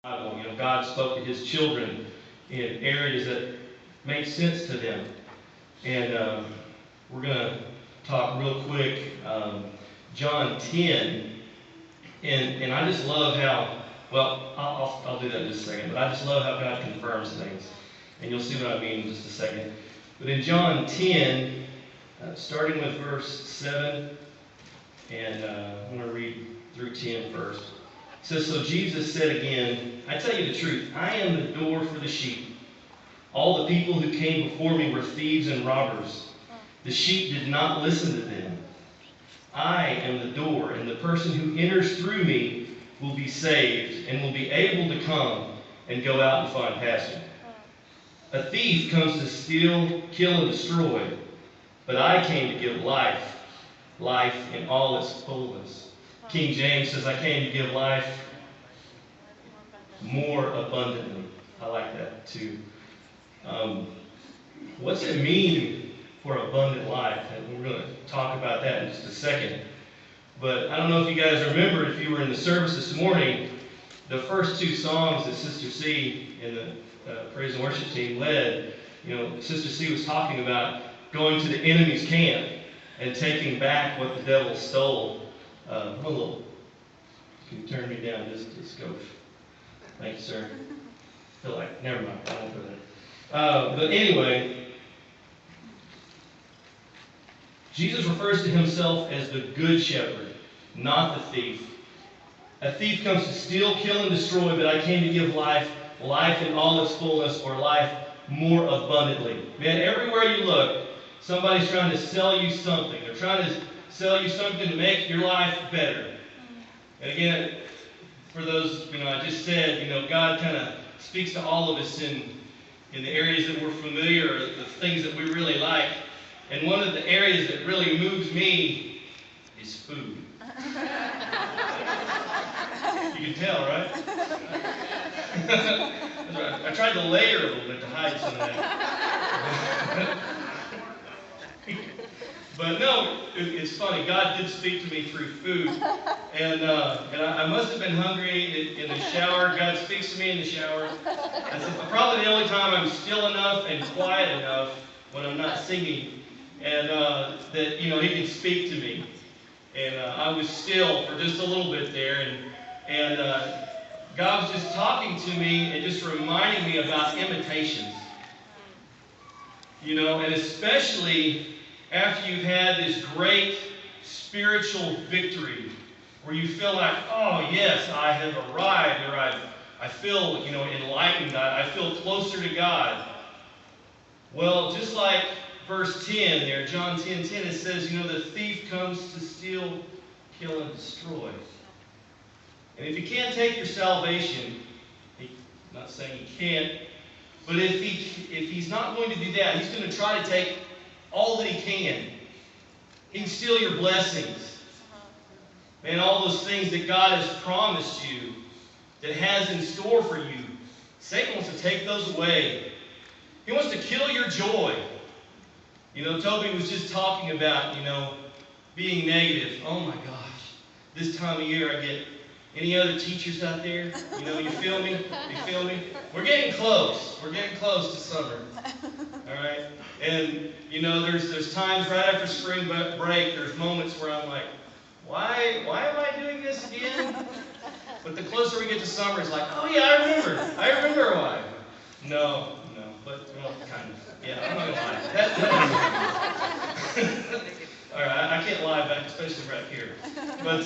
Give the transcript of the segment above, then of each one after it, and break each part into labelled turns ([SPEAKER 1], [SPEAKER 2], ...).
[SPEAKER 1] Bible. God spoke to His children in areas that made sense to them. And we're going to talk real quick, John 10. And I just love how, well, I'll do that in just a second, but I just love how God confirms things. And you'll see what I mean in just a second. But in John 10, starting with verse 7, and I'm going to read through 10 first. It says, "So Jesus said again, I tell you the truth, I am the door for the sheep. All the people who came before me were thieves and robbers. The sheep did not listen to them. I am the door, and the person who enters through me will be saved and will be able to come and go out and find pasture. A thief comes to steal, kill, and destroy, but I came to give life, life in all its fullness." King James says, I came to give life more abundantly. I like that too. What's it mean for abundant life? And we're going to talk about that in just a second. But I don't know if you guys remember, if you were in the service this morning, the first two songs that Sister C and the praise and worship team led, Sister C was talking about going to the enemy's camp and taking back what the devil stole. Can you turn me down just go? Thank you, sir. I feel like, never mind, I won't go there. But anyway, Jesus refers to himself as the good shepherd, not the thief. A thief comes to steal, kill, and destroy, but I came to give life, life in all its fullness, or life more abundantly. Man, everywhere you look, somebody's trying to sell you something. They're trying to sell you something to make your life better. And again, for those, I just said, God kind of speaks to all of us in the areas that we're familiar, or the things that we really like. And one of the areas that really moves me is food. You can tell, right? I tried to layer a little bit to hide some of that. But no, it's funny. God did speak to me through food. And I must have been hungry in the shower. God speaks to me in the shower. That's probably the only time I'm still enough and quiet enough when I'm not singing. And that, He can speak to me. And I was still for just a little bit there. And God was just talking to me and just reminding me about imitations. And especially after you've had this great spiritual victory where you feel like, oh yes, I have arrived, or I feel, enlightened, I feel closer to God. Well, just like verse 10 there, John 10:10, it says, the thief comes to steal, kill, and destroy. And if he can't take your salvation, I'm not saying he can't, but if he's not going to do that, he's going to try to take all that he can. He can steal your blessings. And all those things that God has promised you, that has in store for you. Satan wants to take those away. He wants to kill your joy. Toby was just talking about, being negative. Oh my gosh. This time of year I get, any other teachers out there? You feel me? You feel me? We're getting close. We're getting close to summer. All right? And, there's times right after spring break, there's moments where I'm like, why am I doing this again? But the closer we get to summer, it's like, oh yeah, I remember why. No, but, well, kind of. Yeah, I'm not going to lie. All right, I can't lie back, especially right here. But,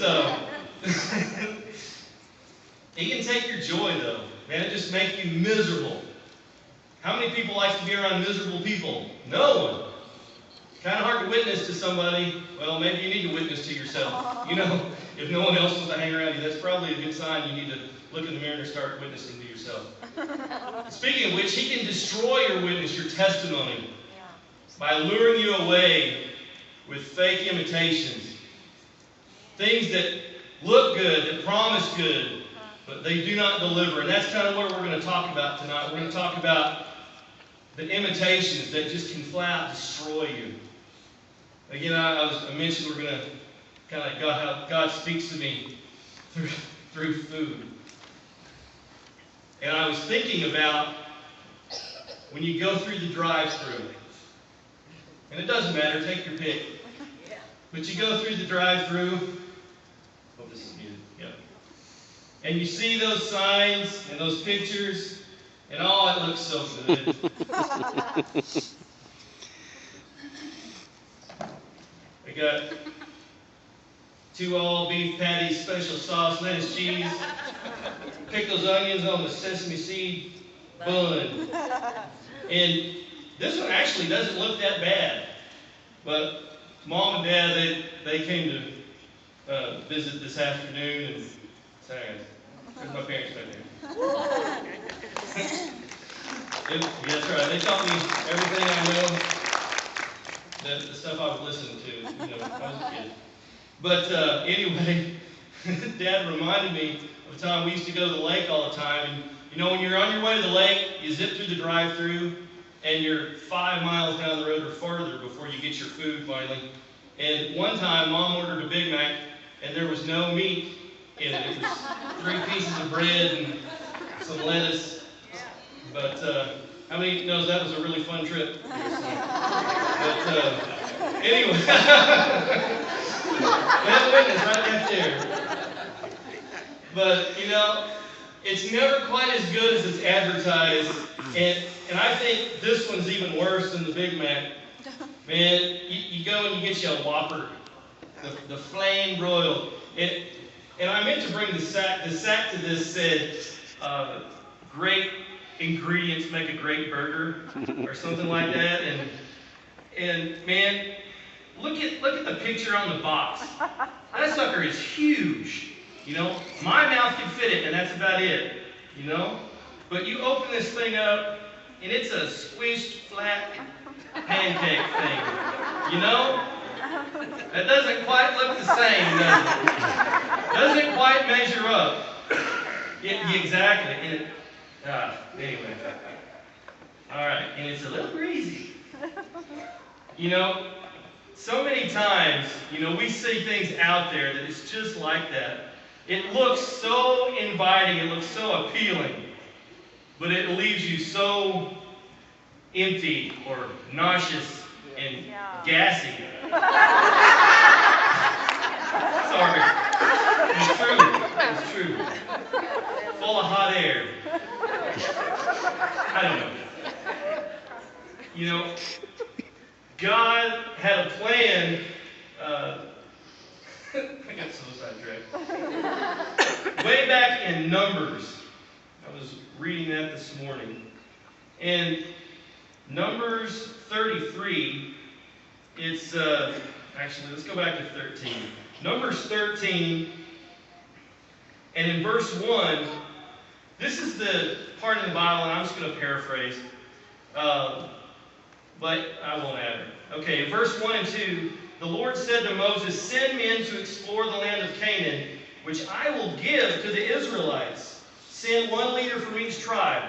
[SPEAKER 1] he can take your joy, though. Man, it just makes you miserable. How many people like to be around miserable people? No one. Kind of hard to witness to somebody. Well, maybe you need to witness to yourself. If no one else wants to hang around you, that's probably a good sign you need to look in the mirror and start witnessing to yourself. Speaking of which, he can destroy your witness, your testimony, by luring you away with fake imitations. Things that look good, that promise good, but they do not deliver. And that's kind of what we're going to talk about tonight. We're going to talk about the imitations that just can flat out destroy you. Again, I mentioned we're going to kind of how God speaks to me through food. And I was thinking about when you go through the drive-thru. And it doesn't matter, take your pick. But you go through the drive-thru. Hope this is good. Yep. And you see those signs and those pictures, and oh, it looks so good. I got 2 all beef patties, special sauce, lettuce, cheese, pick those onions on the sesame seed bun. And this one actually doesn't look that bad. But Mom and Dad, they came to visit this afternoon, and sorry, there's my parents right there. That's right. They taught me everything I know, the stuff I would listen to, when I was a kid. But anyway, Dad reminded me of the time we used to go to the lake all the time. And when you're on your way to the lake, you zip through the drive-thru, and you're 5 miles down the road or farther before you get your food finally. And one time, Mom ordered a Big Mac, and there was no meat in it. It was 3 pieces of bread and some lettuce. But how many knows that was a really fun trip? But anyway, that witness right back there. But it's never quite as good as it's advertised. And I think this one's even worse than the Big Mac. Man, you go and you get you a Whopper, the flame broiled. And I meant to bring the sack. The sack to this said, great ingredients make a great burger, or something like that. And man, look at the picture on the box. That sucker is huge. My mouth can fit it, and that's about it. But you open this thing up, and it's a squished, flat pancake thing. That doesn't quite look the same, does it? Doesn't quite measure up. Exactly. Anyway. All right, and it's a little greasy. So many times, we see things out there that it's just like that. It looks so inviting, it looks so appealing, but it leaves you so empty or nauseous and gassy. Sorry. It's true. It's true. Full of hot air. I don't know. God had a plan. I got so sidetracked. Way back in Numbers, I was reading that this morning. And Numbers 33, it's, actually, let's go back to 13. Numbers 13, and in verse 1, this is the part in the Bible, and I'm just going to paraphrase, but I won't add it. Okay, verse 1 and 2, the Lord said to Moses, send men to explore the land of Canaan, which I will give to the Israelites. Send 1 leader from each tribe.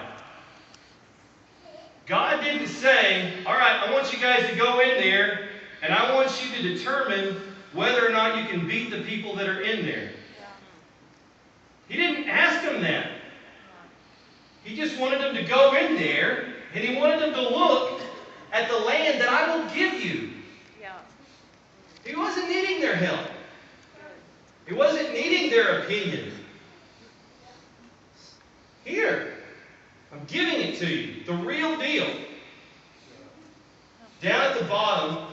[SPEAKER 1] God didn't say, all right, I want you guys to go in there, and I want you to determine whether or not you can beat the people that are in there. He didn't ask them that. He just wanted them to go in there, and he wanted them to look at the land that I will give you. He wasn't needing their help. He wasn't needing their opinion. Here, I'm giving it to you. The real deal. Down at the bottom,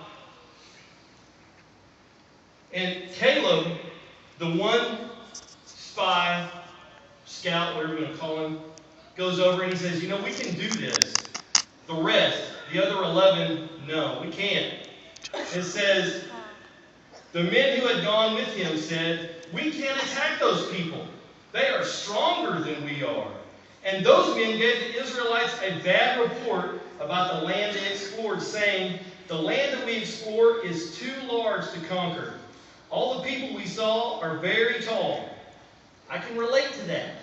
[SPEAKER 1] and Caleb, the one spy, scout, whatever we're going to call him, goes over and he says, we can do this. The rest, the other 11, no, we can't. It says, the men who had gone with him said, we can't attack those people. They are stronger than we are. And those men gave the Israelites a bad report about the land they explored, saying, the land that we explored is too large to conquer. All the people we saw are very tall. I can relate to that.